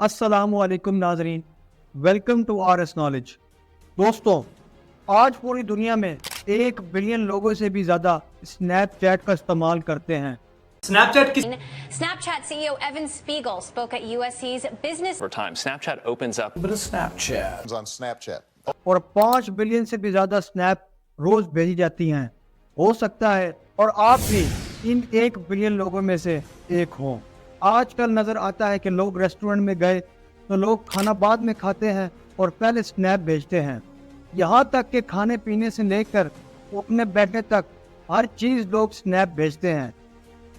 अस्सलामु अलैकुम नाजरीन, वेलकम टू आरएस नॉलेज। दोस्तों, आज पूरी दुनिया में 1 बिलियन लोगों से भी ज़्यादा स्नैपचैट का इस्तेमाल करते हैं। Snapchat CEO Evan Spiegel spoke at USC's business. Over time, Snapchat opens up But a Snapchat. on Snapchat. और 5 बिलियन से भी ज़्यादा स्नैप रोज़ भेजी जाती हैं। हो सकता है और आप भी इन 1 बिलियन लोगों में से एक हों। आजकल नज़र आता है कि लोग रेस्टोरेंट में गए तो लोग खाना बाद में खाते हैं और पहले स्नैप भेजते हैं। यहाँ तक कि खाने पीने से लेकर उठने बैठने तक हर चीज़ लोग स्नैप भेजते हैं।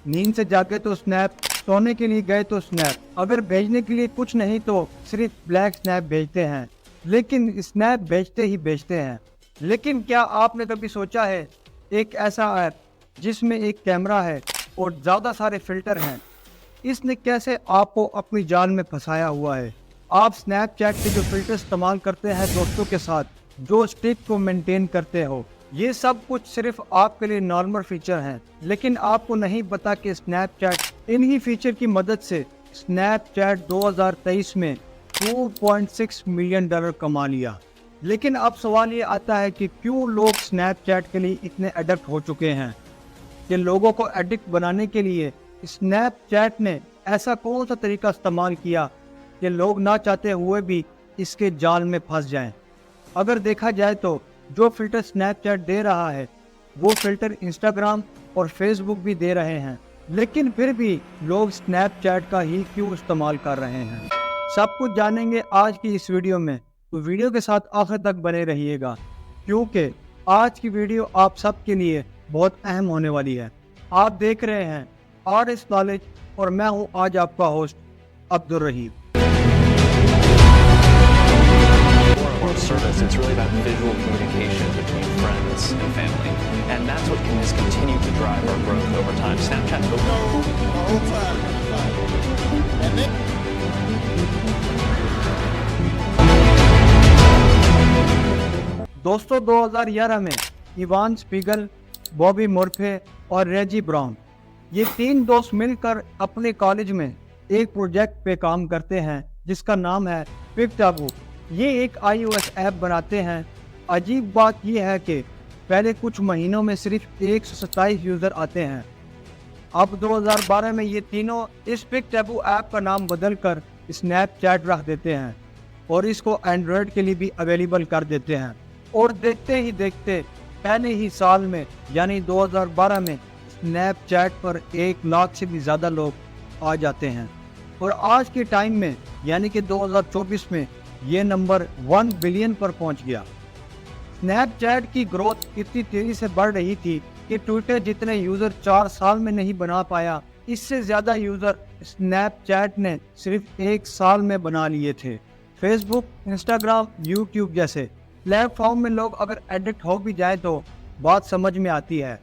नींद से जागे तो स्नैप, सोने के लिए गए तो स्नैप, अगर भेजने के लिए कुछ नहीं तो सिर्फ ब्लैक स्नैप भेजते हैं, लेकिन स्नैप भेजते ही भेजते हैं। लेकिन क्या आपने कभी सोचा है एक ऐसा ऐप जिसमें एक कैमरा है और ज़्यादा सारे फिल्टर हैं, इसने कैसे आपको अपनी जाल में फंसाया हुआ है? आप स्नैपचैट के जो फिल्टर इस्तेमाल करते हैं दोस्तों के साथ, जो स्ट्रिक को मेंटेन करते हो, ये सब कुछ सिर्फ आपके लिए नॉर्मल फीचर हैं, लेकिन आपको नहीं पता कि स्नैपचैट इन्हीं फीचर की मदद से स्नैपचैट 2023 में $2.6 मिलियन कमा लिया। लेकिन अब सवाल ये आता है कि क्यों लोग स्नैपचैट के लिए इतने एडिक्ट हो चुके हैं? कि लोगों को एडिक्ट बनाने के लिए स्नैपचैट ने ऐसा कौन सा तरीका इस्तेमाल किया कि लोग ना चाहते हुए भी इसके जाल में फंस जाएं? अगर देखा जाए तो जो फिल्टर स्नैपचैट दे रहा है वो फिल्टर इंस्टाग्राम और फेसबुक भी दे रहे हैं, लेकिन फिर भी लोग स्नैपचैट का ही क्यों इस्तेमाल कर रहे हैं? सब कुछ जानेंगे आज की इस वीडियो में, तो वीडियो के साथ आखिर तक बने रहिएगा, क्योंकि आज की वीडियो आप सब के लिए बहुत अहम होने वाली है। आप देख रहे हैं आरएस नॉलेज और मैं हूं आज आपका host Abdul Rahim. or service. It's really about visual communication between friends and family. And that's what has continued to drive our growth over time. Snapchat दोस्तों, 2011 में इवान स्पीगल, बॉबी मोर्फे और रेजी ब्राउन, ये 3 दोस्त मिलकर अपने कॉलेज में एक प्रोजेक्ट पे काम करते हैं जिसका नाम है पिकटैबू। ये एक iOS ऐप बनाते हैं। अजीब बात यह है कि पहले कुछ महीनों में सिर्फ 127 यूज़र आते हैं। अब 2012 में ये तीनों इस पिकटैबू ऐप का नाम बदलकर स्नैपचैट रख देते हैं और इसको एंड्रॉयड के लिए भी अवेलेबल कर देते हैं। और देखते ही देखते पहले ही साल में यानी 2012 में स्नैपचैट पर 1 लाख से भी ज़्यादा लोग आ जाते हैं। और आज के टाइम में यानी कि 2024 में ये नंबर 1 बिलियन पर पहुंच गया। स्नैपचैट की ग्रोथ इतनी तेज़ी से बढ़ रही थी कि ट्विटर जितने यूज़र 4 साल में नहीं बना पाया, इससे ज़्यादा यूज़र स्नैपचैट ने सिर्फ 1 साल में बना लिए थे। फेसबुक, इंस्टाग्राम, यूट्यूब जैसे प्लेटफॉर्म में लोग अगर एडिक्ट हो भी जाए तो बात समझ में आती है।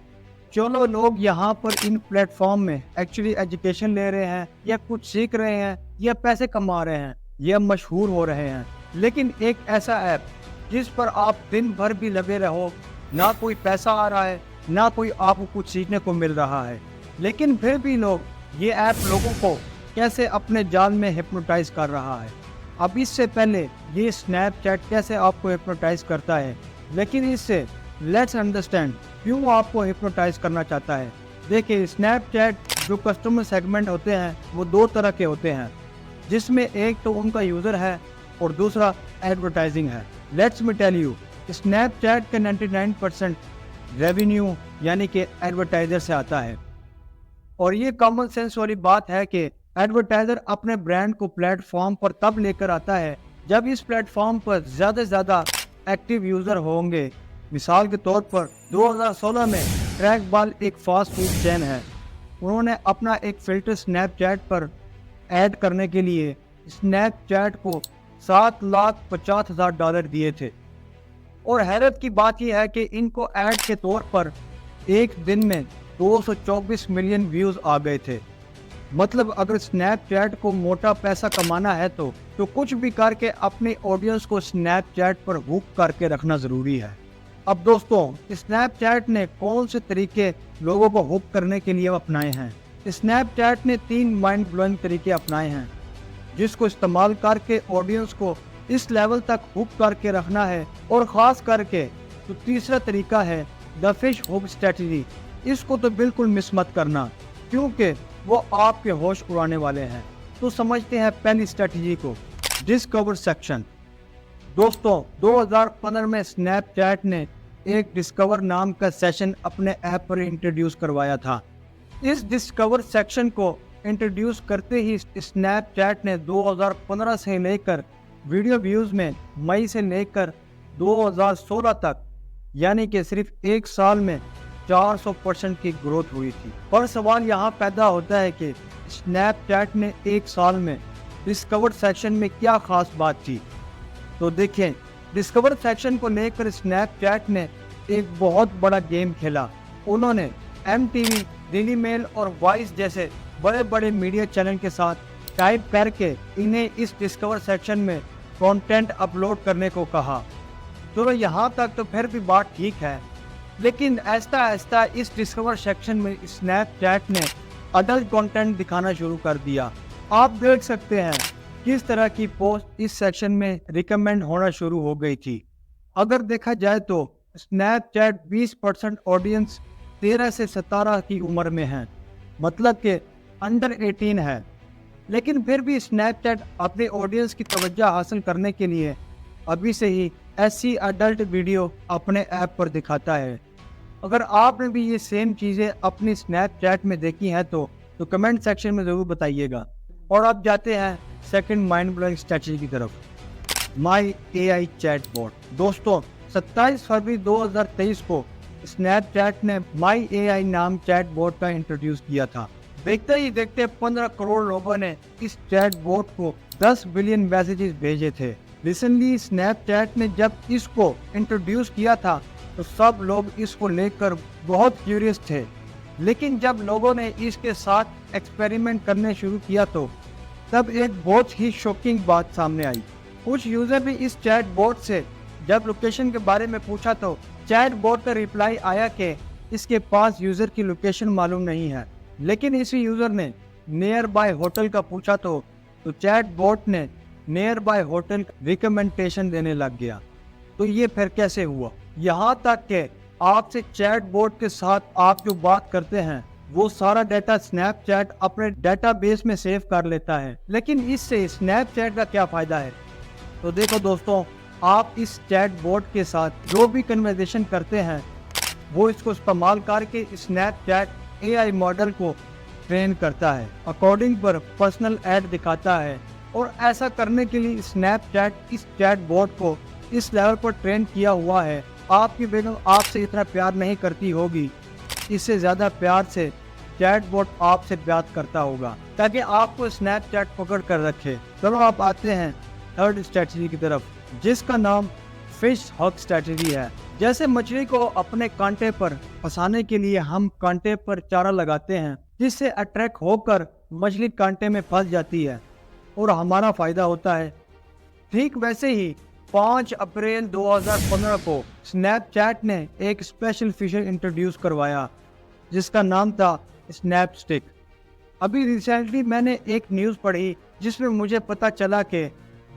चलो, लोग यहाँ पर इन प्लेटफॉर्म में एक्चुअली एजुकेशन ले रहे हैं या कुछ सीख रहे हैं या पैसे कमा रहे हैं या मशहूर हो रहे हैं, लेकिन एक ऐसा ऐप जिस पर आप दिन भर भी लगे रहो, ना कोई पैसा आ रहा है ना कोई आपको कुछ सीखने को मिल रहा है, लेकिन फिर भी लोग ये ऐप लोगों को कैसे अपने जाल में हिप्नोटाइज कर रहा है। अब इससे पहले ये स्नैपचैट कैसे आपको हिप्नोटाइज करता है, लेकिन इससे लेट्स अंडरस्टैंड क्यों आपको हिप्नोटाइज करना चाहता है। देखिए, स्नैपचैट जो कस्टमर सेगमेंट होते हैं वो 2 तरह के होते हैं, जिसमें एक तो उनका यूज़र है और दूसरा एडवर्टाइजिंग है। Let's me tell you, Snapchat का 99% रेवेन्यू यानी कि एडवर्टाइज़र से आता है। और ये कॉमन सेंस वाली बात है कि एडवर्टाइज़र अपने ब्रांड को प्लेटफॉर्म पर तब लेकर आता है जब इस प्लेटफॉर्म पर ज़्यादा से ज़्यादा एक्टिव यूज़र होंगे। मिसाल के तौर पर 2016 में ट्रैकबॉल एक फास्ट फूड चेन है, उन्होंने अपना एक फ़िल्टर स्नैपचैट पर ऐड करने के लिए स्नैपचैट को $7,50,000 दिए थे। और हैरत की बात यह है कि इनको ऐड के तौर पर एक दिन में 224 मिलियन व्यूज़ आ गए थे। मतलब अगर स्नैपचैट को मोटा पैसा कमाना है तो कुछ भी करके अपने ऑडियंस को स्नैपचैट पर हुक करके रखना ज़रूरी है। अब दोस्तों, स्नैपचैट ने कौन से तरीके लोगों को हुक करने के लिए अपनाए हैं? स्नैपचैट ने 3 माइंड ब्लोइंग तरीके अपनाए हैं। जिसको इस्तेमाल करके ऑडियंस को इस लेवल तक हुक करके रखना है। और ख़ास करके तो तीसरा तरीका है द फिश हुक स्ट्रेटजी। इसको तो बिल्कुल मिस मत करना, क्योंकि वो आपके होश उड़ाने वाले हैं। तो समझते हैं पहली स्ट्रेटजी को, डिस्कवर सेक्शन। दोस्तों 2015 में स्नैपचैट ने एक डिस्कवर नाम का सेशन अपने ऐप पर इंट्रोड्यूस करवाया था। इस डिस्कवर सेक्शन को इंट्रोड्यूस करते ही स्नैपचैट ने 2015 से लेकर वीडियो व्यूज़ में मई से लेकर 2016 तक, यानी कि सिर्फ एक साल में 400% की ग्रोथ हुई थी। पर सवाल यहाँ पैदा होता है कि स्नैपचैट ने एक साल में डिस्कवर सेक्शन में क्या खास बात की। तो देखें, डिस्कवर सेक्शन को लेकर स्नैपचैट ने एक बहुत बड़ा गेम खेला। उन्होंने MTV, डेली मेल और वॉइस जैसे बड़े बड़े मीडिया चैनल के साथ टाइप करके इन्हें इस डिस्कवर सेक्शन में कंटेंट अपलोड करने को कहा। तो यहाँ तक तो फिर भी बात ठीक है, लेकिन ऐसा ऐसा इस डिस्कवर सेक्शन में स्नैपचैट ने अडल्ट कंटेंट दिखाना शुरू कर दिया। आप देख सकते हैं किस तरह की पोस्ट इस सेक्शन में रिकमेंड होना शुरू हो गई थी। अगर देखा जाए तो स्नैपचैट 20% ऑडियंस 13 से 17 की उम्र में है, मतलब कि अंडर 18 है। लेकिन फिर भी स्नैपचैट अपने ऑडियंस की तवज्जो हासिल करने के लिए अभी से ही ऐसी अडल्ट वीडियो अपने ऐप पर दिखाता है। अगर आपने भी ये सेम चीज़ें अपनी स्नैपचैट में देखी हैं तो कमेंट सेक्शन में ज़रूर बताइएगा। और अब जाते हैं सेकंड माइंड ब्लोइंग स्ट्रेटजी की तरफ, माई AI चैटबॉट। दोस्तों 27 फरवरी 2023 को स्नैपचैट ने माई AI नाम चैटबॉट का इंट्रोड्यूस किया था। देखते ही देखते 15 करोड़ लोगों ने इस चैटबॉट को 10 बिलियन मैसेजेस भेजे थे। रिसेंटली स्नैपचैट ने जब इसको इंट्रोड्यूस किया था तो सब लोग इसको लेकर बहुत क्यूरियस थे, लेकिन जब लोगों ने इसके साथ एक्सपेरिमेंट करने शुरू किया तो तब एक बहुत ही शॉकिंग बात सामने आई। कुछ यूज़र ने इस चैटबॉट से जब लोकेशन के बारे में पूछा तो चैटबॉट का रिप्लाई आया कि इसके पास यूज़र की लोकेशन मालूम नहीं है। लेकिन इसी यूज़र ने नियर बाय होटल का पूछा तो चैटबॉट ने नियर बाय होटल रिकमेंडेशन देने लग गया। तो ये फिर कैसे हुआ? यहाँ तक कि आपसे चैटबॉट के साथ आप जो बात करते हैं वो सारा डाटा स्नैपचैट अपने डेटाबेस में सेव कर लेता है। लेकिन इससे स्नैपचैट का क्या फ़ायदा है? तो देखो दोस्तों, आप इस चैटबॉट के साथ जो भी कन्वर्सेशन करते हैं वो इसको इस्तेमाल करके स्नैपचैट AI मॉडल को ट्रेन करता है, अकॉर्डिंग पर पर्सनल ऐड दिखाता है। और ऐसा करने के लिए स्नैपचैट इस चैटबॉट को इस लेवल पर ट्रेन किया हुआ है। आपकी बेगम आपसे इतना प्यार नहीं करती होगी, इससे ज़्यादा प्यार से चैटबॉट आपसे बात करता होगा ताकि आपको स्नैपचैट पकड़ कर रखे। चलो आप आते हैं थर्ड स्ट्रेटजी की तरफ, जिसका नाम फिश हक स्ट्रेटजी है। जैसे मछली को अपने कांटे पर फंसाने के लिए हम कांटे पर चारा लगाते हैं, जिससे अट्रैक्ट होकर मछली कांटे में फंस जाती है और हमारा फ़ायदा होता है। ठीक वैसे ही 5 अप्रैल 2015 को स्नैपचैट ने एक स्पेशल फीचर इंट्रोड्यूस करवाया जिसका नाम था स्नैपस्टिक। अभी रिसेंटली मैंने एक न्यूज़ पढ़ी जिसमें मुझे पता चला कि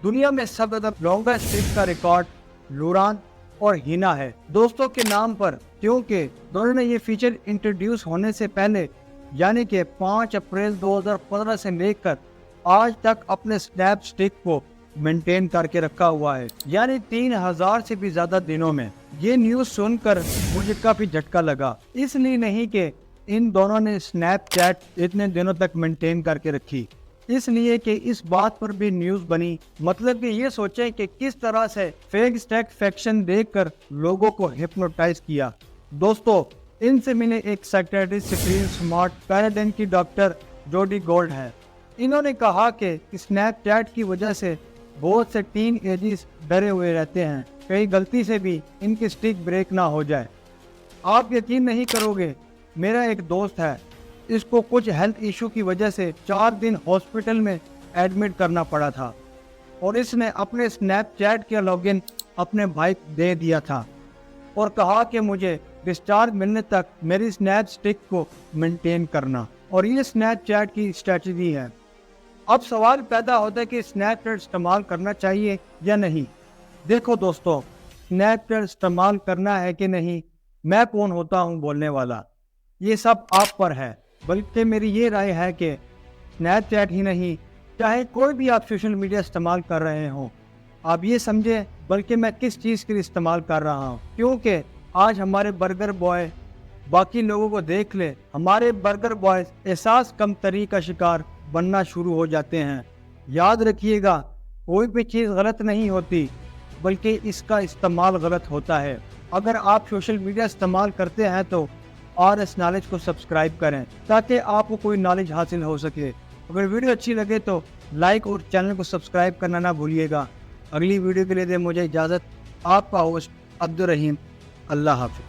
दुनिया में सबसे ज़्यादा लॉन्गेस्ट स्टिक का रिकॉर्ड लूरान और हिना है, दोस्तों के नाम पर, क्योंकि दोनों ने ये फीचर इंट्रोड्यूस होने से पहले यानी कि 5 अप्रैल 2015 से लेकर आज तक अपने स्नैपस्टिक को मेंटेन करके रखा हुआ है, यानी 3000 से भी ज़्यादा दिनों में। ये न्यूज़ सुनकर मुझे काफ़ी झटका लगा, इसलिए नहीं कि इन दोनों ने स्नैपचैट इतने दिनों तक मेंटेन करके रखी, इसलिए कि इस बात पर भी न्यूज़ बनी। मतलब कि ये सोचें कि किस तरह से फेक स्टैक फैक्शन देखकर लोगों को हिप्नोटाइज किया। दोस्तों इनसे मिले एक साइकियाट्रिस्ट स्क्रीन स्मार्ट पैराडाइन की डॉक्टर जोडी गोल्ड है। इन्होंने कहा कि स्नैपचैट की वजह से बहुत से टीन एजिस डरे हुए रहते हैं, कहीं गलती से भी इनकी स्टिक ब्रेक ना हो जाए। आप यकीन नहीं करोगे, मेरा एक दोस्त है, इसको कुछ हेल्थ इशू की वजह से 4 दिन हॉस्पिटल में एडमिट करना पड़ा था और इसने अपने स्नैपचैट का लॉगिन अपने भाई को दे दिया था और कहा कि मुझे डिस्चार्ज मिलने तक मेरी स्नैप स्टिक को मेंटेन करना। और ये स्नैपचैट की स्ट्रेटजी है। अब सवाल पैदा होता है कि स्नैपचैट इस्तेमाल करना चाहिए या नहीं। देखो दोस्तों, स्नैपचैट इस्तेमाल करना है कि नहीं, मैं कौन होता हूँ बोलने वाला, ये सब आप पर है। बल्कि मेरी ये राय है कि स्नैपचैट ही नहीं, चाहे कोई भी आप सोशल मीडिया इस्तेमाल कर रहे हो, आप ये समझें बल्कि मैं किस चीज़ के लिए इस्तेमाल कर रहा हूँ। क्योंकि आज हमारे बर्गर बॉय बाकी लोगों को देख ले, हमारे बर्गर बॉय एहसास कमतरी का शिकार बनना शुरू हो जाते हैं। याद रखिएगा, कोई भी चीज़ गलत नहीं होती, बल्कि इसका इस्तेमाल गलत होता है। अगर आप सोशल मीडिया इस्तेमाल करते हैं तो RS नॉलेज को सब्सक्राइब करें ताकि आपको कोई नॉलेज हासिल हो सके। अगर वीडियो अच्छी लगे तो लाइक और चैनल को सब्सक्राइब करना ना भूलिएगा। अगली वीडियो के लिए दे मुझे इजाज़त। आपका होस्ट अब्दुल रहीम। अल्लाह हाफ़िज़।